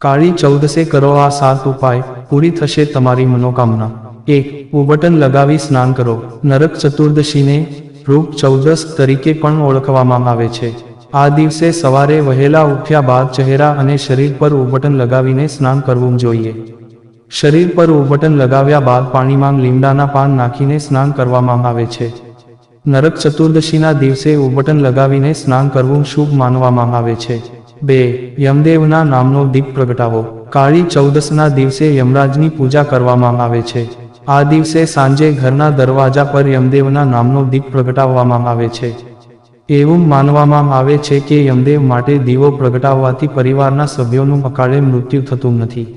કાળી ચૌદસે કરો આ 7 ઉપાય, પૂરી થશે તમારી મનોકામના। 1. ઉબટન લગાવી સ્નાન કરો। નરક ચતુર્દશીને રૂપ ચૌદસ તરીકે પણ ઓળખવામાં આવે છે। આ દિવસે સવારે વહેલા ઉઠ્યા બાદ ચહેરા અને શરીર પર ઉબટન લગાવીને સ્નાન કરવું જોઈએ। શરીર પર ઉબટન લગાવ્યા બાદ પાણીમાં લીમડાના પાન નાખીને સ્નાન કરવામાં આવે છે। નરક ચતુર્દશીના દિવસે ઉબટન લગાવીને સ્નાન કરવું શુભ માનવામાં આવે છે। 2. યમદેવના નામનો દીપ પ્રગટાવો। કાળી ચૌદસના દિવસે યમરાજની પૂજા કરવામાં આવે છે। આ દિવસે સાંજે ઘરના દરવાજા પર યમદેવના નામનો દીપ પ્રગટાવવામાં આવે છે। એવું માનવામાં આવે છે કે યમદેવ માટે દીવો પ્રગટાવવાથી પરિવારના સભ્યોનું અકાળે મૃત્યુ થતું નથી।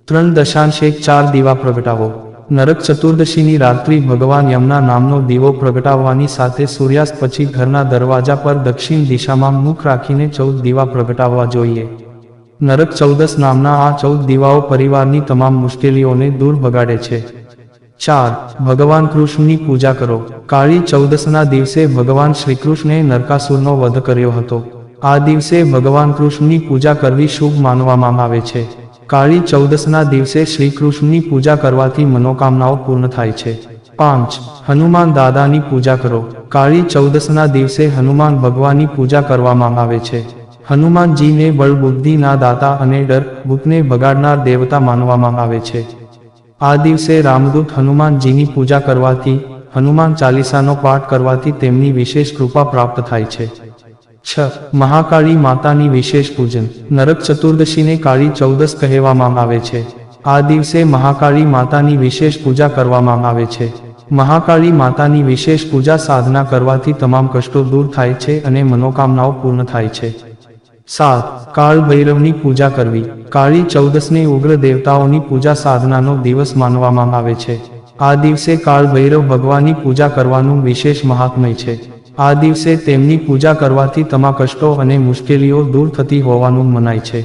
3.4 દીવા પ્રગટાવો। નરક ચતુર્દશીની રાત્રિ ભગવાન યમના નામનો દીવો પ્રગટાવવાની સાથે સૂર્યાસ્ત પછી ઘરના દરવાજા પર દક્ષિણ દિશામાં મુખ રાખીને 14 દીવા પ્રગટાવવા જોઈએ। નરક ચૌદસ નામના આ 14 દીવાઓ પરિવારની તમામ મુશ્કેલીઓને દૂર ભગાડે છે। 4. ભગવાન કૃષ્ણની પૂજા કરો। કાળી ચૌદસના દિવસે ભગવાન શ્રીકૃષ્ણે નરકાસુરનો વધ કર્યો હતો। આ દિવસે ભગવાન કૃષ્ણની પૂજા કરવી શુભ માનવામાં આવે છે। કાળી ચૌદસના દિવસે શ્રી કૃષ્ણની પૂજા કરવાથી મનોકામનાઓ પૂર્ણ થાય છે। 5. હનુમાન દાદાની પૂજા કરો। કાળી ચૌદસના દિવસે હનુમાન ભગવાનની પૂજા કરવામાં આવે છે। હનુમાનજીને બળ બુદ્ધિના દાતા અને ડર ભૂતને ભગાડનાર દેવતા માનવામાં આવે છે। આ દિવસે રામદૂત હનુમાનજીની પૂજા કરવાથી, હનુમાન ચાલીસાનો પાઠ કરવાથી તેમની વિશેષ કૃપા પ્રાપ્ત થાય છે। 6. મહાકાળી માતાની વિશેષ પૂજન। નરક ચતુર્દશીને કાળી ચૌદસ કહેવામાં આવે છે। આ દિવસે મહાકાળી માતાની વિશેષ પૂજા કરવામાં આવે છે। મહાકાળી માતાની વિશેષ પૂજા સાધના કરવાથી તમામ કષ્ટો દૂર થાય છે અને મનોકામનાઓ પૂર્ણ થાય છે। 7. કાળ ભૈરવની પૂજા કરવી। કાળી ચૌદસને ઉગ્ર દેવતાઓની પૂજા સાધનાનો દિવસ માનવામાં આવે છે। આ દિવસે કાળ ભૈરવ ભગવાનની પૂજા કરવાનું વિશેષ મહાત્મ્ય છે। આ દિવસે તેમની પૂજા કરવાથી તમામ કષ્ટો અને મુશ્કેલીઓ દૂર થતી હોવાનું મનાય છે।